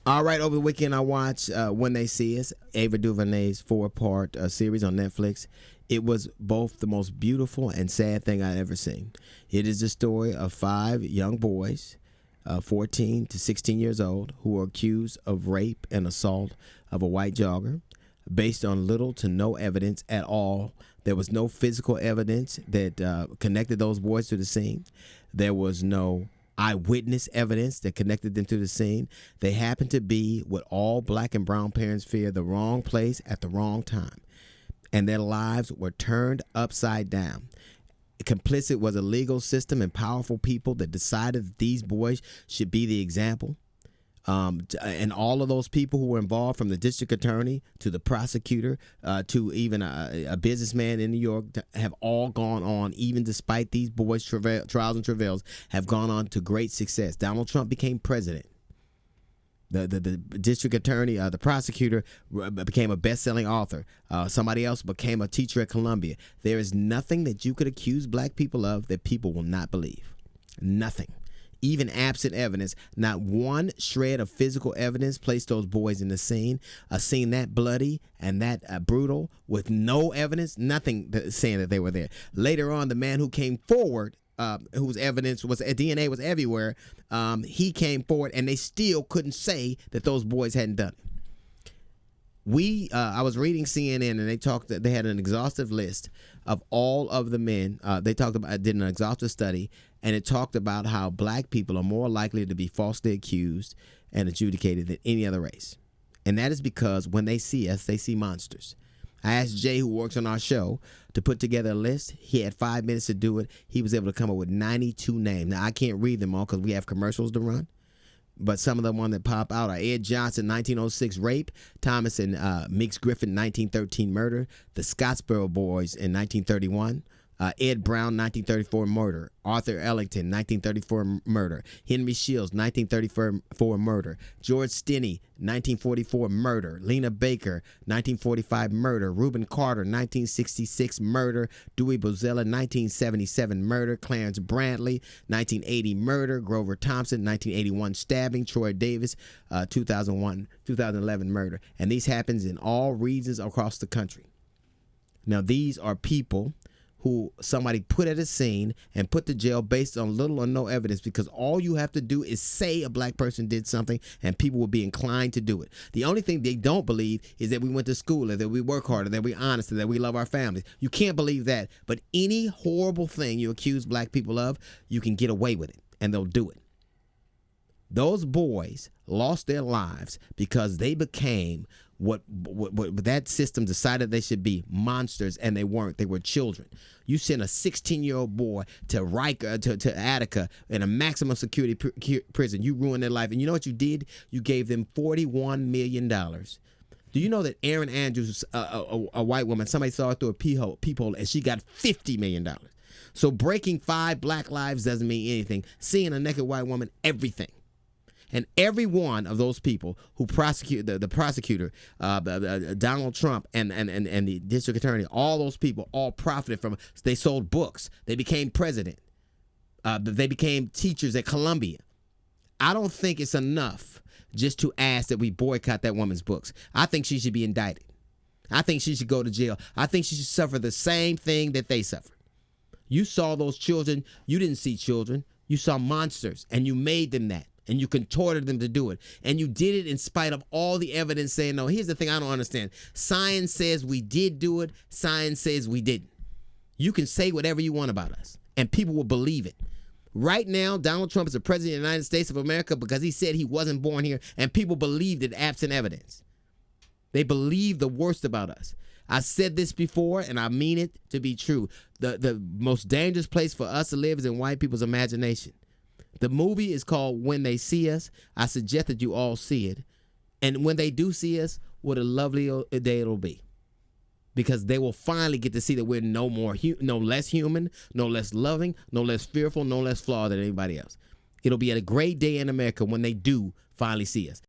All right, over the weekend I watched When They See Us, Ava Duvernay's 4-part series on Netflix. It was both the most beautiful and sad thing I'd ever seen. It is the story of 5 young boys, 14 to 16 years old, who were accused of rape and assault of a white jogger based on little to no evidence at all. There was no physical evidence that connected those boys to the scene. There was no eyewitness evidence that connected them to the scene. They happened to be what all black and brown parents fear, the wrong place at the wrong time. And their lives were turned upside down. Complicit was a legal system and powerful people that decided that these boys should be the example. And all of those people who were involved, from the district attorney to the prosecutor to even a businessman in New York, have all gone on, even despite these boys' trials and travails, have gone on to great success. Donald Trump became president. The district attorney, the prosecutor, became a best-selling author. Somebody else became a teacher at Columbia. There is nothing that you could accuse black people of that people will not believe. Nothing. Even absent evidence, not one shred of physical evidence placed those boys in the scene. A scene that bloody and that brutal with no evidence, nothing saying that they were there. Later on, the man who came forward, whose evidence was DNA was everywhere, he came forward, and they still couldn't say that those boys hadn't done it. I was reading CNN, and they had an exhaustive list of all of the men. They did an exhaustive study, and it talked about how black people are more likely to be falsely accused and adjudicated than any other race. And that is because when they see us, they see monsters. I asked Jay, who works on our show, to put together a list. He had 5 minutes to do it. He was able to come up with 92 names. Now, I can't read them all because we have commercials to run. But some of the ones that pop out are Ed Johnson, 1906 rape, Thomas and Meeks Griffin, 1913 murder, the Scottsboro Boys in 1931, Ed Brown, 1934 murder, Arthur Ellington, 1934 murder, Henry Shields, 1934 murder, George Stinney, 1944 murder, Lena Baker, 1945 murder, Reuben Carter, 1966 murder, Dewey Bozella, 1977 murder, Clarence Brantley, 1980 murder, Grover Thompson, 1981 stabbing, Troy Davis, 2011 murder. And these happens in all regions across the country. Now, these are people who somebody put at a scene and put to jail based on little or no evidence, because all you have to do is say a black person did something and people will be inclined to do it. The only thing they don't believe is that we went to school, or that we work harder, that we're honest, or that we love our families. You can't believe that. But any horrible thing you accuse black people of, you can get away with it, and they'll do it. Those boys lost their lives because they became what that system decided they should be, monsters, and they weren't. They were children. You sent a 16-year-old boy to Riker, to Attica in a maximum security prison. You ruined their life. And you know what you did? You gave them $41 million. Do you know that Erin Andrews, a white woman, somebody saw her through a peephole, and she got $50 million. So breaking 5 black lives doesn't mean anything. Seeing a naked white woman, everything. And every one of those people who prosecute the prosecutor, Donald Trump, and the district attorney, all those people all profited from it. They sold books. They became president. They became teachers at Columbia. I don't think it's enough just to ask that we boycott that woman's books. I think she should be indicted. I think she should go to jail. I think she should suffer the same thing that they suffered. You saw those children. You didn't see children. You saw monsters, and you made them that. And you contorted them to do it. And you did it in spite of all the evidence saying, no, here's the thing I don't understand. Science says we did do it. Science says we didn't. You can say whatever you want about us, and people will believe it. Right now, Donald Trump is the president of the United States of America because he said he wasn't born here, and people believed it absent evidence. They believe the worst about us. I said this before, and I mean it to be true. The most dangerous place for us to live is in white people's imagination. The movie is called When They See Us. I suggest that you all see it. And when they do see us, what a lovely day it'll be. Because they will finally get to see that we're no less human, no less loving, no less fearful, no less flawed than anybody else. It'll be a great day in America when they do finally see us.